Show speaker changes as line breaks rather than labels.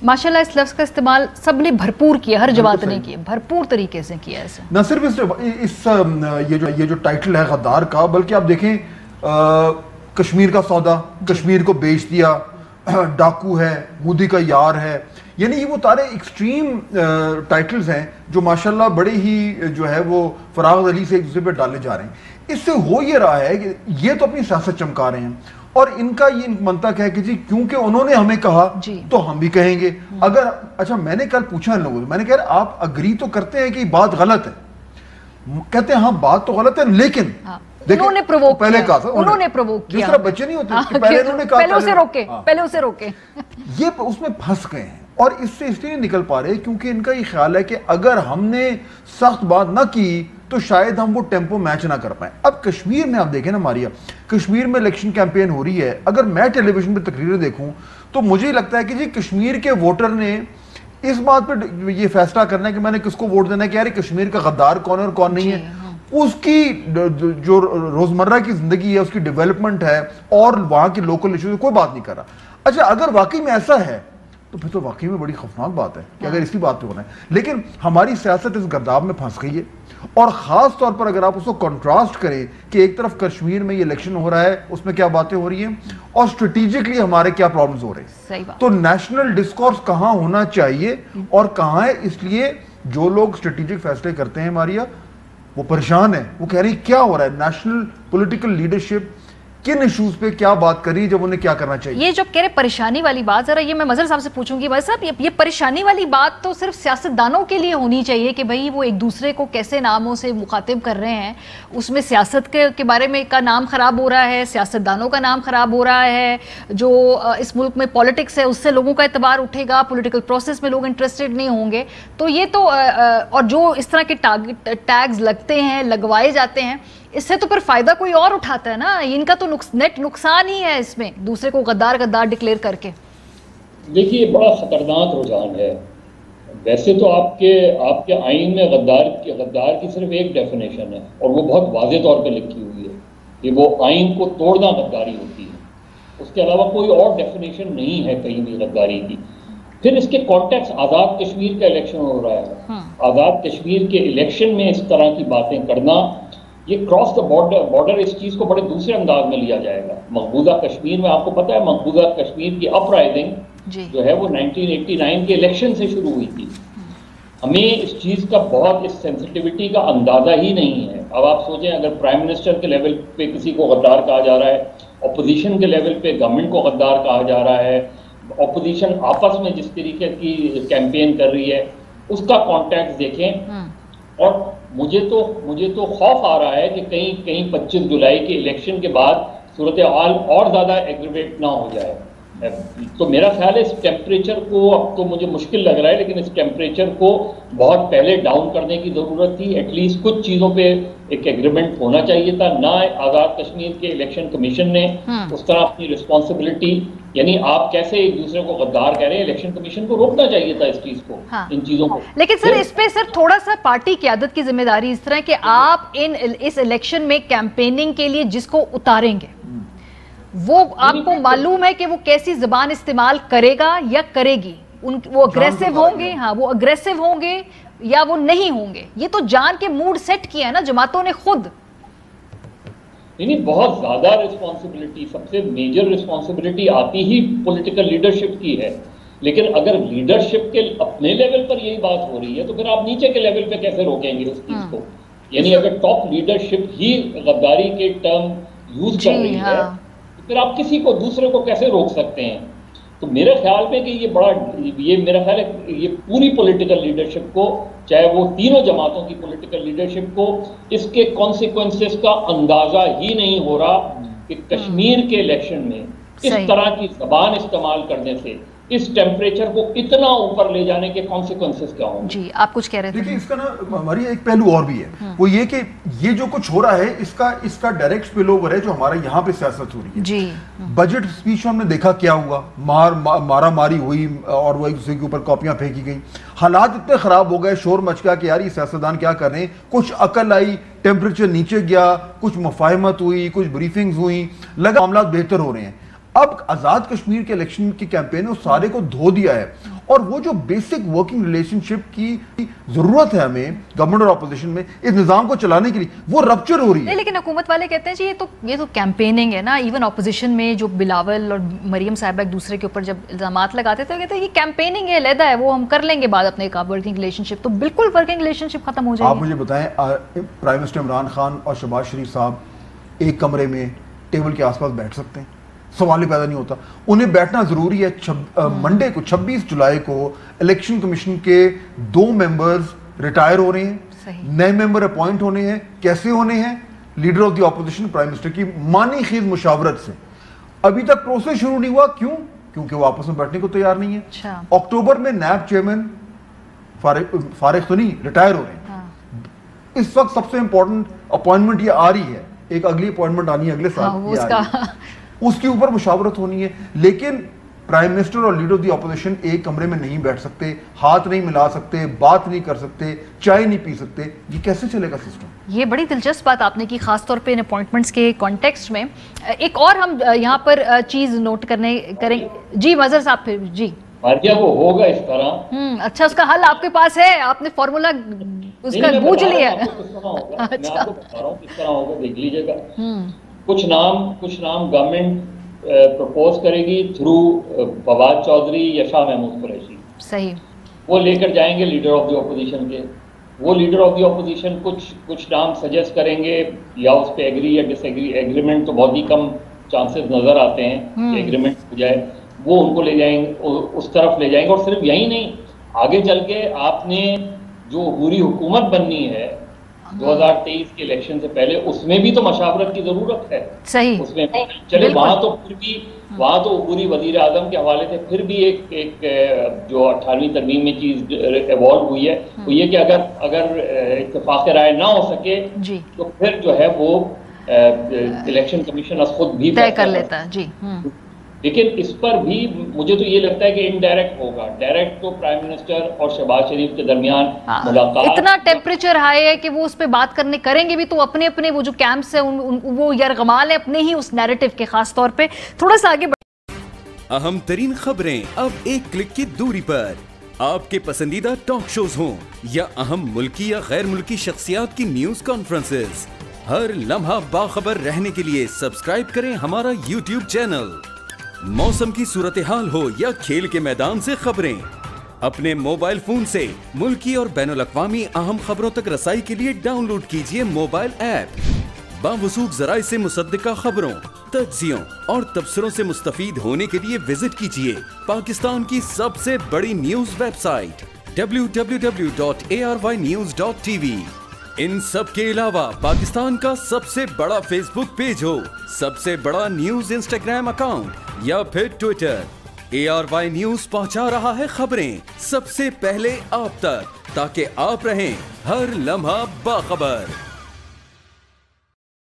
माशाल्लाह इस लफ्ज़ का इस्तेमाल सबने भरपूर किया, हर जमात ने किया, भरपूर तरीके से किया ऐसे।
न सिर्फ ये जो टाइटल है गद्दार का, बल्कि आप देखें कश्मीर का सौदा, कश्मीर को बेच दिया, डाकू है, मोदी का यार है, यानी ये वो सारे एक्सट्रीम टाइटल्स हैं जो माशाल्लाह बड़े ही जो है वो फराग अली से एक दूसरे पे डाले जा रहे हैं। इससे हो ये रहा है कि ये तो अपनी सियासत चमका रहे हैं और इनका ये मंतक है कि जी क्योंकि उन्होंने हमें कहा तो हम भी कहेंगे। अगर अच्छा, मैंने कल पूछा इन लोगों से, मैंने कहा आप अग्री तो करते हैं कि बात गलत है? कहते हैं हाँ बात तो गलत है, लेकिन
उन्होंने प्रोवोक
पहले
किया,
कहा था
उन्होंने प्रोवोक किया।
जिस तरह बच्चे नहीं होते पहले उन्होंने कहा,
पहले उसे रोके, पहले उसे रोके।
ये उसमें फंस गए हैं और इससे इसलिए नहीं निकल पा रहे क्योंकि इनका ये ख्याल है कि अगर हमने सख्त बात ना की तो शायद हम वो टेम्पो मैच ना कर पाए। अब कश्मीर में आप देखें ना मारिया, कश्मीर में इलेक्शन कैंपेन हो रही है, अगर मैं टेलीविजन पे तकरीरें देखूं तो मुझे लगता है कि जी कश्मीर के वोटर ने इस बात पर ये फैसला करना है कि मैंने किसको वोट देना है कि यार कश्मीर का गद्दार कौन है और कौन नहीं है। उसकी जो रोजमर्रा की जिंदगी है, उसकी डेवलपमेंट है और वहां के लोकल इश्यूज कोई बात नहीं कर रहा। अच्छा, अगर वाकई में ऐसा है तो फिर तो वाकई में बड़ी खौफनाक बात है कि अगर इसकी बात पे होना है। लेकिन हमारी सियासत इस गर्दाब में फंस गई है और ख़ास तौर पर अगर आप उसको कंट्रास्ट करें कि एक तरफ कश्मीर में ये इलेक्शन हो रहा है, उसमें क्या बातें हो रही हैं और स्ट्रेटेजिकली हमारे क्या प्रॉब्लम्स हो रहे हैं, तो नेशनल डिस्कोर्स कहाँ होना चाहिए और कहाँ है। इसलिए जो लोग स्ट्रेटेजिक फैसले करते हैं मारिया, वो परेशान है, वो कह रही क्या हो रहा है, नेशनल पॉलिटिकल लीडरशिप किन इश्यूज पे क्या बात करी, जब उन्हें क्या करना चाहिए।
ये जो कह रहे परेशानी वाली बात, जरा ये मैं मजहर साहब से पूछूंगी। भाई साहब, ये परेशानी वाली बात तो सिर्फ सियासतदानों के लिए होनी चाहिए कि भाई वो एक दूसरे को कैसे नामों से मुखातिब कर रहे हैं, उसमें सियासत के बारे में का नाम खराब हो रहा है, सियासतदानों का नाम खराब हो रहा है, जो इस मुल्क में पॉलिटिक्स है उससे लोगों का एतबार उठेगा, पॉलिटिकल प्रोसेस में लोग इंटरेस्टेड नहीं होंगे। तो ये तो और जो इस तरह के टैग्स लगते हैं, लगवाए जाते हैं, इससे तो फिर फायदा कोई और उठाता है ना। इनका तो नेट नुकसान ही है इसमें, दूसरे को गद्दार गद्दार डिक्लेयर करके।
देखिए, बड़ा खतरनाक रुझान है। वैसे तो आपके आइन में गद्दार की सिर्फ एक डेफिनेशन है और वो बहुत वाज़ेह तौर पे लिखी हुई है कि वो आइन को तोड़ना गद्दारी होती है। उसके अलावा कोई और डेफिनेशन नहीं है कहीं भी गद्दारी की। फिर इसके कॉन्टेक्स्ट, आज़ाद कश्मीर का इलेक्शन हो रहा है, आज़ाद कश्मीर के इलेक्शन में इस तरह की बातें करना, ये क्रॉस द बॉर्डर इस चीज़ को बड़े दूसरे अंदाज में लिया जाएगा। मकबूजा कश्मीर में आपको पता है, मकबूजा कश्मीर की अपराइजिंग जो है वो 1989 के इलेक्शन से शुरू हुई थी। हमें इस चीज़ का बहुत, इस सेंसिटिविटी का अंदाज़ा ही नहीं है। अब आप सोचें, अगर प्राइम मिनिस्टर के लेवल पे किसी को गद्दार कहा जा रहा है, अपोजिशन के लेवल पे गवर्नमेंट को गद्दार कहा जा रहा है, अपोजिशन आपस में जिस तरीके की कैंपेन कर रही है, उसका कॉन्टेक्स्ट देखें। और मुझे तो खौफ आ रहा है कि कहीं 25 जुलाई के इलेक्शन के बाद सूरत हाल और ज़्यादा एग्रीवेट ना हो जाए। तो मेरा ख्याल है इस टेम्परेचर को, अब तो मुझे मुश्किल लग रहा है, लेकिन इस टेम्परेचर को बहुत पहले डाउन करने की ज़रूरत थी। एटलीस्ट कुछ चीज़ों पे एक एग्रीमेंट होना चाहिए था। ना आज़ाद कश्मीर के इलेक्शन कमीशन ने उस तरह अपनी रिस्पॉन्सिबिलिटी, यानी आप कैसे एक दूसरे को गद्दार कह रहे हैं, इलेक्शन कमीशन को रोकना चाहिए था इस चीज़ को, इन चीज़ों को।
लेकिन सर इस पे सर थोड़ा सा पार्टी क़यादत की जिम्मेदारी इस तरह कि आप इस इलेक्शन में कैंपेनिंग के लिए जिसको उतारेंगे वो आपको मालूम है कि वो कैसी ज़बान इस्तेमाल करेगा या करेगी, वो अग्रेसिव होंगे, हाँ वो अग्रेसिव होंगे या वो नहीं होंगे। ये तो जान के मूड सेट किया है ना जमातों ने खुद।
नहीं, बहुत ज़्यादा रिस्पॉन्सिबिलिटी, सबसे मेजर रिस्पॉन्सिबिलिटी आती ही पॉलिटिकल लीडरशिप की है। लेकिन अगर लीडरशिप के अपने लेवल पर यही बात हो रही है तो फिर आप नीचे के लेवल पे कैसे रोकेंगे उस चीज़ को? यानी अगर टॉप लीडरशिप ही गद्दारी के टर्म यूज कर रही है तो फिर आप किसी को, दूसरे को कैसे रोक सकते हैं? तो मेरे ख्याल में कि ये मेरा ख्याल है ये पूरी पॉलिटिकल लीडरशिप को, चाहे वो तीनों जमातों की पॉलिटिकल लीडरशिप को, इसके कॉन्सिक्वेंसेस का अंदाजा ही नहीं हो रहा कि कश्मीर के इलेक्शन में इस तरह की ज़बान इस्तेमाल करने से इस टेम्परेचर को इतना ऊपर ले जाने के कॉन्सिक्वेंसेस क्या होंगे।
जी, आप कुछ कह रहे थे।
देखिए, इसका ना हमारी एक पहलू और भी है, वो ये कि ये जो कुछ हो रहा है इसका डायरेक्ट स्पिल ओवर है जो हमारे यहाँ पे सियासत हो रही है। जी, बजट स्पीच में हमने देखा क्या हुआ, मारा मारी हुई और वो एक दूसरे के ऊपर कॉपियां फेंकी गई, हालात इतने खराब हो गए, शोर मच गया कि यार ये सियासतदान क्या कर रहे हैं। कुछ अकल आई, टेम्परेचर नीचे गया, कुछ मुफाहमत हुई, कुछ ब्रीफिंग्स हुई, लगा मामला बेहतर हो रहे हैं। अब आज़ाद कश्मीर के इलेक्शन की कैंपेन ने उस सारे को धो दिया है اور وہ جو بیسک ورکنگ ریلیشن شپ کی ضرورت ہے ہمیں گورنمنٹ اور اپوزیشن میں اس نظام کو چلانے کے لیے، وہ رپچر ہو رہی ہے.
لیکن حکومت والے کہتے ہیں جی یہ تو کیمپیننگ ہے نا. ایون اپوزیشن میں جو بلاول اور مریم صاحبہ ایک دوسرے کے اوپر جب الزامات لگاتے تھے کہتے ہیں یہ کیمپیننگ ہے، علیحدہ ہے، وہ ہم کر لیں گے بعد اپنے ورکنگ ریلیشن شپ. تو بالکل ورکنگ ریلیشن شپ ختم ہو جائے گی.
آپ مجھے بتائیں پرائم منسٹر عمران خان اور شہباز شریف صاحب ایک کمرے میں ٹیبل کے آس پاس بیٹھ سکتے ہیں؟ سوال ہی پیدا نہیں ہوتا. انہیں بیٹھنا ضروری ہے. منڈے کو 26 جولائی کو الیکشن کمیشن کے 2 ممبرز ریٹائر ہو رہے ہیں، نئے ممبر اپوائنٹ ہونے ہیں. کیسے ہونے ہیں؟ Leader of the opposition prime minister کی معنی خیز مشاورت سے. ابھی تک پروسیس شروع نہیں ہوا. کیوں؟ کیونکہ وہ آپس میں بیٹھنے کو تیار نہیں ہے. اکتوبر میں نیب چیئرمین فارغ تو نہیں، ریٹائر ہو رہے ہیں. اس وقت سب سے امپورٹنٹ اپوائنٹمنٹ یہ آ رہی ہے، ایک اگلی اپوائنٹمنٹ آنی ہے اگلے سال، اس کے اوپر مشاورت ہونی ہے. لیکن پرائم منسٹر اور لیڈر آف دی اپوزیشن ایک کمرے میں نہیں بیٹھ سکتے، ہاتھ نہیں ملا سکتے، بات نہیں کر سکتے، چائے نہیں پی سکتے. یہ کیسے چلے گا سسٹم؟
یہ بڑی دلچسپ بات آپ نے کی، خاص طور پہ ان اپوائنٹمنٹس کے کانٹیکسٹ میں. ایک اور ہم یہاں پر چیز نوٹ کریں. جی مظہر صاحب پھر جی
مارجیا وہ ہوگا اس طرح.
اچھا اس کا حل آپ کے پاس ہے، آپ نے فارمولا اس کا بوجھ لیا ہے.
میں آپ کو بتا رہا ہوں کس طرح ہوگا، دیکھ لیجیے گا. کچھ نام گورنمنٹ پروپوز کرے گی تھرو فواد چودھری یا شاہ محمود قریشی.
صحیح.
وہ لے کر جائیں گے لیڈر آف دی اپوزیشن کے. وہ لیڈر آف دی اپوزیشن کچھ نام سجیسٹ کریں گے، یا اس پہ ایگری یا ڈس ایگری. ایگریمنٹ تو بہت ہی کم چانسز نظر آتے ہیں کہ ایگریمنٹ ہو جائے. وہ ان کو لے جائیں گے، اس طرف لے جائیں گے. اور صرف یہی نہیں، آگے چل کے آپ نے جو عبوری حکومت بننی ہے 2023 کے الیکشن سے پہلے، اس میں بھی تو مشاورت کی ضرورت ہے.
صحیح.
اس میں چلے وہاں تو عبوری وزیر اعظم کے حوالے سے پھر بھی ایک جو 18ویں ترمیم میں چیز ایوالو ہوئی ہے وہ یہ کہ اگر اتفاق رائے نہ ہو سکے تو پھر جو ہے وہ الیکشن کمیشن از خود بھی
طے کر لیتا ہے. جی
لیکن اس پر بھی مجھے تو یہ لگتا ہے کہ انڈائریکٹ ہوگا. ڈائریکٹ تو پرائم منسٹر اور شہباز شریف کے درمیان ملاقات.
اتنا ٹیمپریچر ہائی ہے کہ وہ اس پہ بات کریں گے بھی تو اپنے وہ جو کیمپس ہیں وہ یرغمال ہیں اپنے ہی اس نیریٹو کے. خاص طور پہ تھوڑا سا آگے
اہم ترین خبریں اب ایک کلک کی دوری پر. آپ کے پسندیدہ ٹاک شوز ہوں یا اہم ملکی یا غیر ملکی شخصیات کی نیوز کانفرنسز، ہر لمحہ باخبر رہنے کے لیے سبسکرائب کریں ہمارا یوٹیوب چینل. موسم کی صورتحال ہو یا کھیل کے میدان سے خبریں، اپنے موبائل فون سے ملکی اور بین الاقوامی اہم خبروں تک رسائی کے لیے ڈاؤن لوڈ کیجیے موبائل ایپ. باوثوق ذرائع سے مصدقہ خبروں، تجزیوں اور تبصروں سے مستفید ہونے کے لیے وزٹ کیجیے پاکستان کی سب سے بڑی نیوز ویب سائٹ www.arYnews.tv. ان سب کے علاوہ پاکستان کا سب سے بڑا فیس بک پیج ہو، سب سے بڑا نیوز انسٹاگرام اکاؤنٹ یا پھر ٹویٹر، ARY نیوز پہنچا رہا ہے خبریں سب سے پہلے آپ تک، تاکہ آپ رہیں ہر لمحہ باخبر.